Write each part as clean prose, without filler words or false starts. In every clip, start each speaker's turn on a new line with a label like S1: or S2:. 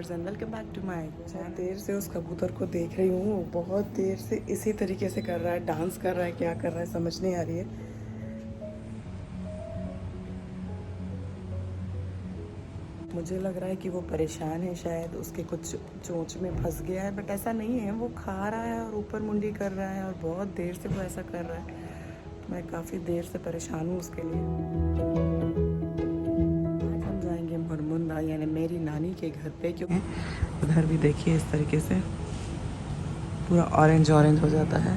S1: Viewers and welcome back to my channel. देर से उस कबूतर को देख रही हूँ, बहुत देर से इसी तरीके से कर रहा है, डांस कर रहा है, क्या कर रहा है समझ नहीं आ रही है। मुझे लग रहा है कि वो परेशान है, शायद उसके कुछ चोंच में फंस गया है, बट ऐसा नहीं है। वो खा रहा है और ऊपर मुंडी कर रहा है और बहुत देर से वो ऐसा कर रहा है। मैं काफ़ी देर से परेशान हूँ उसके लिए। मुरमुंदा यानी मेरी नानी के घर पे, क्योंकि उधर भी देखिए इस तरीके से पूरा ऑरेंज ऑरेंज हो जाता है।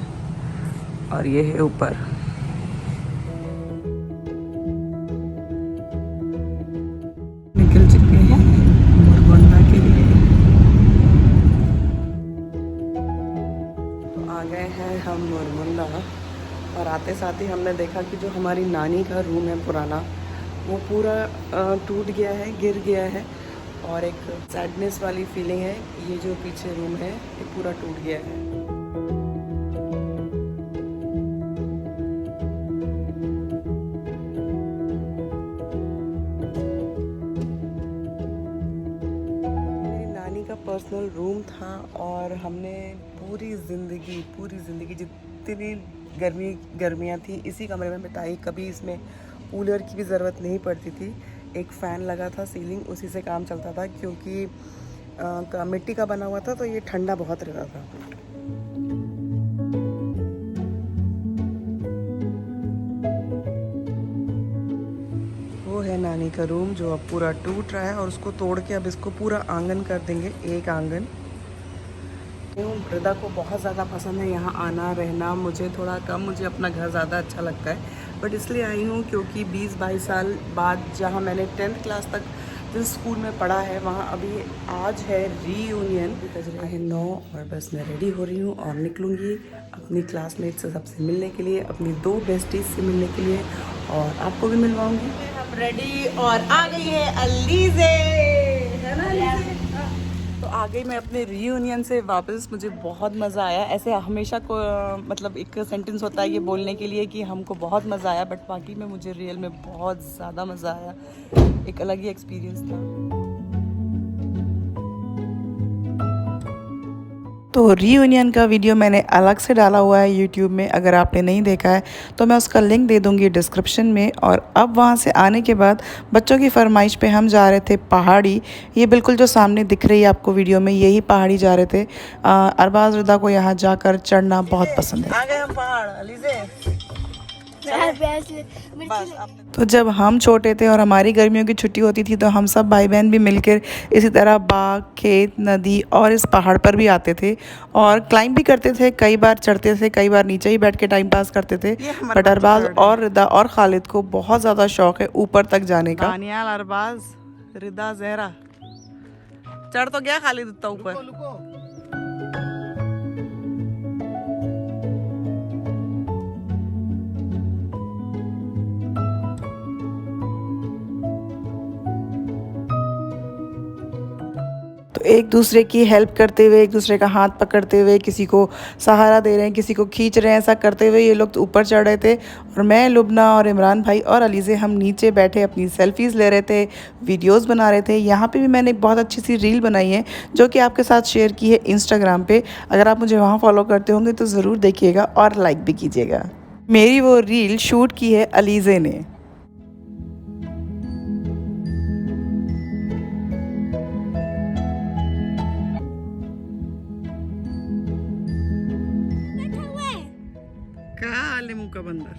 S1: और ये है ऊपर। निकल चुके हैं मुरमुंदा के लिए, तो आ गए हैं हम मुरमुंदा। और आते साथ ही हमने देखा कि जो हमारी नानी का रूम है पुराना, वो पूरा टूट गया है, गिर गया है। और एक सैडनेस वाली फीलिंग है। ये जो पीछे रूम है ये पूरा टूट गया है। मेरी नानी का पर्सनल रूम था और हमने पूरी ज़िंदगी जितनी गर्मियाँ थी इसी कमरे में बिताई। कभी इसमें कूलर की भी ज़रूरत नहीं पड़ती थी। एक फ़ैन लगा था सीलिंग, उसी से काम चलता था, क्योंकि मिट्टी का बना हुआ था तो ये ठंडा बहुत रहता था। वो है नानी का रूम जो अब पूरा टूट रहा है और उसको तोड़ के अब इसको पूरा आंगन कर देंगे, एक आंगन। वृदा को बहुत ज़्यादा पसंद है यहाँ आना रहना, मुझे थोड़ा कम, मुझे अपना घर ज़्यादा अच्छा लगता है। बट इसलिए आई हूँ क्योंकि 20-22 साल बाद जहाँ मैंने 10th क्लास तक जिस स्कूल में पढ़ा है, वहाँ अभी आज है रीयूनियन। बज रहे हैं 9 और बस मैं रेडी हो रही हूँ और निकलूँगी अपनी क्लासमेट से सबसे मिलने के लिए, अपनी 2 बेस्टीज से मिलने के लिए, और आपको भी मिलवाऊँगी। हम रेडी और आ गई है अलीज़े, है ना अलीज़े? तो आ गई मैं अपने रीयूनियन से वापस। मुझे बहुत मज़ा आया। ऐसे हमेशा को मतलब एक सेंटेंस होता है ये बोलने के लिए कि हमको बहुत मज़ा आया, बट बाकी में मुझे रियल में बहुत ज़्यादा मज़ा आया। एक अलग ही एक्सपीरियंस था। तो रीयूनियन का वीडियो मैंने अलग से डाला हुआ है यूट्यूब में, अगर आपने नहीं देखा है तो मैं उसका लिंक दे दूँगी डिस्क्रिप्शन में। और अब वहाँ से आने के बाद बच्चों की फरमाइश पे हम जा रहे थे पहाड़ी। ये बिल्कुल जो सामने दिख रही है आपको वीडियो में, यही पहाड़ी जा रहे थे। अरबाज रदा को यहाँ जाकर चढ़ना बहुत पसंद है। आ गए हम पहाड़ अलीज़े। तो जब हम छोटे थे और हमारी गर्मियों की छुट्टी होती थी तो हम सब भाई बहन भी मिलकर इसी तरह बाग, खेत, नदी और इस पहाड़ पर भी आते थे और क्लाइंब भी करते थे। कई बार चढ़ते थे, कई बार नीचे ही बैठ के टाइम पास करते थे। बट अरबाज और रिदा और खालिद को बहुत ज़्यादा शौक है ऊपर तक जाने का। दानियाल, अरबाज, रिदा, जहरा चढ़ तो गया, खालिद इतना ऊपर। तो एक दूसरे की हेल्प करते हुए, एक दूसरे का हाथ पकड़ते हुए, किसी को सहारा दे रहे हैं, किसी को खींच रहे हैं, ऐसा करते हुए ये लोग तो ऊपर चढ़ रहे थे। और मैं, लुबना और इमरान भाई और अलीज़े हम नीचे बैठे अपनी सेल्फीज़ ले रहे थे, वीडियोस बना रहे थे। यहाँ पे भी मैंने एक बहुत अच्छी सी रील बनाई है जो कि आपके साथ शेयर की है इंस्टाग्राम पे। अगर आप मुझे वहाँ फॉलो करते होंगे तो ज़रूर देखिएगा और लाइक भी कीजिएगा। मेरी वो रील शूट की है अलीज़े ने। मुंह का बंदर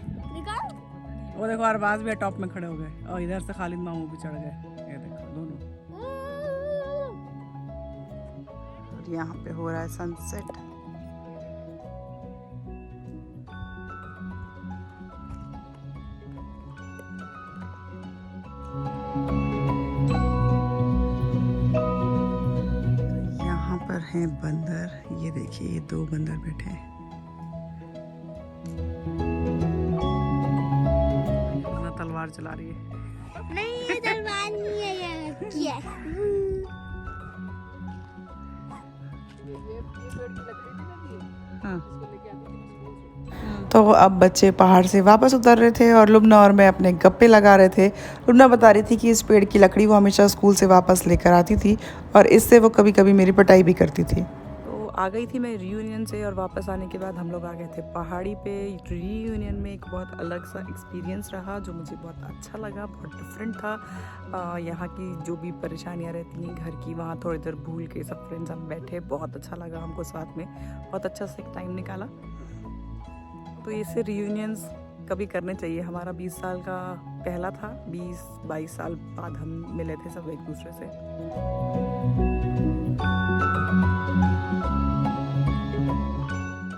S1: वो देखो, अरबाज भी टॉप में खड़े हो गए और इधर से खालिद मामू भी चढ़ गए। ये देखो दोनों। और यहाँ पे हो रहा है सनसेट। यहाँ पर हैं बंदर, ये देखिए ये 2 बंदर बैठे हैं। तलवार चला रही है। नहीं ये तलवार नहीं है, ये हाँ। तो अब बच्चे पहाड़ से वापस उतर रहे थे और लुबना और मैं अपने गप्पे लगा रहे थे। लुबना बता रही थी कि इस पेड़ की लकड़ी वो हमेशा स्कूल से वापस लेकर आती थी और इससे वो कभी कभी मेरी पिटाई भी करती थी। तो आ गई थी मैं रियूनियन से और वापस आने के बाद हम लोग आ गए थे पहाड़ी पे। रियूनियन में एक बहुत अलग सा एक्सपीरियंस रहा जो मुझे बहुत अच्छा लगा, बहुत डिफरेंट था। यहाँ की जो भी परेशानियाँ रहती हैं घर की, वहाँ थोड़ी देर भूल के सब फ्रेंड्स हम बैठे, बहुत अच्छा लगा हमको साथ में, बहुत अच्छा से एक टाइम निकाला। तो ऐसे रियूनियंस कभी करने चाहिए। हमारा 20 साल का पहला था, 20-22 साल बाद हम मिले थे सब एक दूसरे से।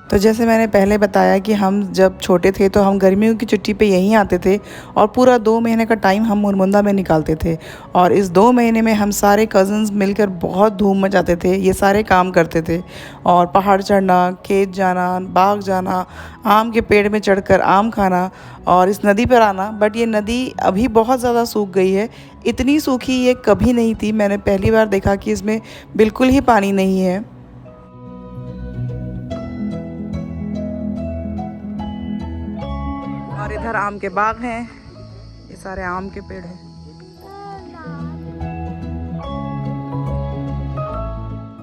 S1: तो जैसे मैंने पहले बताया कि हम जब छोटे थे तो हम गर्मियों की छुट्टी पे यहीं आते थे और पूरा 2 महीने का टाइम हम मुरमुंदा में निकालते थे और इस 2 महीने में हम सारे कज़न्स मिलकर बहुत धूम मचाते थे, ये सारे काम करते थे और पहाड़ चढ़ना, खेत जाना, बाग जाना, आम के पेड़ में चढ़कर आम खाना और इस नदी पर आना। बट ये नदी अभी बहुत ज़्यादा सूख गई है, इतनी सूखी ये कभी नहीं थी। मैंने पहली बार देखा कि इसमें बिल्कुल ही पानी नहीं है। और इधर आम के बाग हैं, ये सारे आम के पेड़ हैं।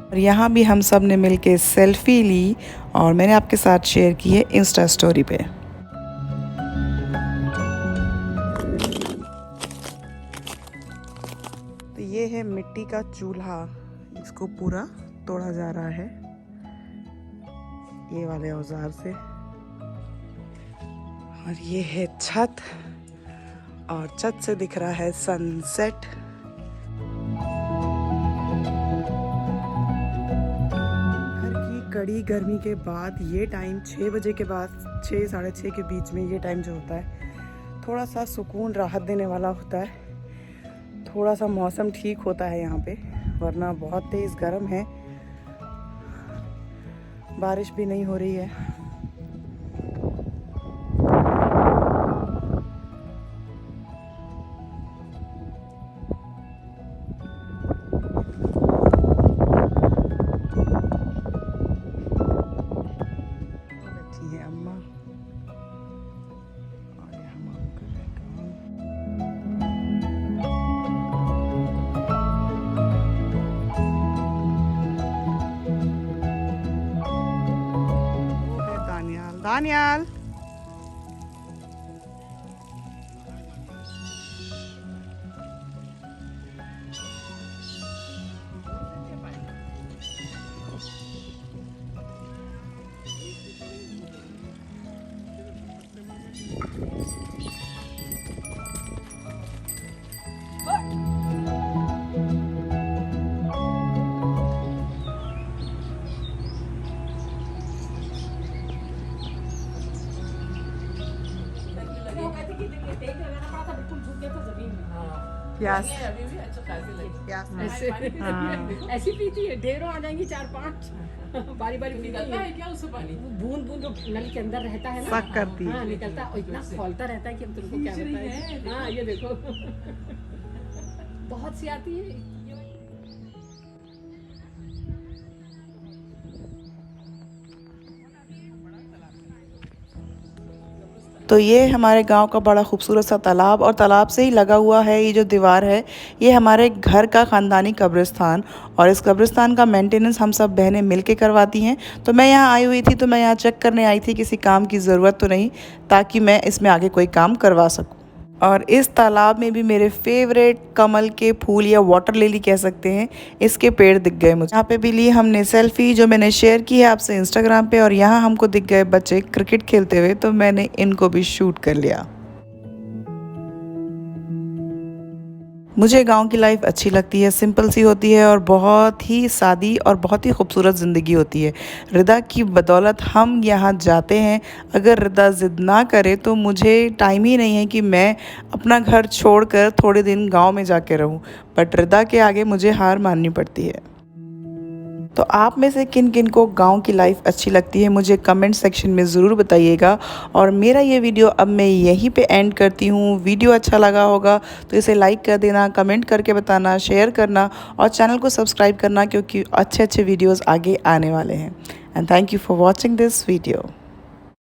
S1: और यहाँ भी हम सब ने मिलके सेल्फी ली और मैंने आपके साथ शेयर की है इंस्टा स्टोरी पे। तो ये है मिट्टी का चूल्हा, इसको पूरा तोड़ा जा रहा है ये वाले औजार से। और ये है छत और छत से दिख रहा है सनसेट। घर की कड़ी गर्मी के बाद ये टाइम 6 बजे के बाद, 6 साढ़े 6 के बीच में ये टाइम जो होता है थोड़ा सा सुकून राहत देने वाला होता है। थोड़ा सा मौसम ठीक होता है यहाँ पे, वरना बहुत तेज़ गर्म है, बारिश भी नहीं हो रही है। दानियाल प्यास
S2: ऐसी पीती है, ढेरों आ जाएंगी 4-5 बारी बारी निकलता है क्या उससे पानी? बूंद बूंद जो नल के अंदर रहता है ना,
S1: सक करती है।
S2: हाँ निकलता है और इतना खौलता रहता है कि हम तुमको क्या बताएं। हाँ ये देखो बहुत सी आती है।
S1: तो ये हमारे गांव का बड़ा खूबसूरत सा तालाब और तालाब से ही लगा हुआ है ये जो दीवार है, ये हमारे घर का ख़ानदानी कब्रिस्तान और इस कब्रिस्तान का मेंटेनेंस हम सब बहनें मिलके करवाती हैं। तो मैं यहाँ आई हुई थी, तो मैं यहाँ चेक करने आई थी किसी काम की ज़रूरत तो नहीं, ताकि मैं इसमें आगे कोई काम करवा सकूँ। और इस तालाब में भी मेरे फेवरेट कमल के फूल या वाटर लिली कह सकते हैं, इसके पेड़ दिख गए मुझे। यहाँ पे भी ली हमने सेल्फी जो मैंने शेयर की है आपसे इंस्टाग्राम पे, और यहाँ हमको दिख गए बच्चे क्रिकेट खेलते हुए, तो मैंने इनको भी शूट कर लिया। मुझे गांव की लाइफ अच्छी लगती है, सिंपल सी होती है और बहुत ही सादी और बहुत ही खूबसूरत ज़िंदगी होती है। रिदा की बदौलत हम यहाँ जाते हैं। अगर रिदा ज़िद ना करे तो मुझे टाइम ही नहीं है कि मैं अपना घर छोड़कर थोड़े दिन गांव में जाके रहूं, बट रिदा के आगे मुझे हार माननी पड़ती है। तो आप में से किन किन को गांव की लाइफ अच्छी लगती है मुझे कमेंट सेक्शन में ज़रूर बताइएगा। और मेरा ये वीडियो अब मैं यहीं पे एंड करती हूँ। वीडियो अच्छा लगा होगा तो इसे लाइक कर देना, कमेंट करके बताना, शेयर करना और चैनल को सब्सक्राइब करना, क्योंकि अच्छे अच्छे वीडियोज़ आगे आने वाले हैं। And thank you for watching this video.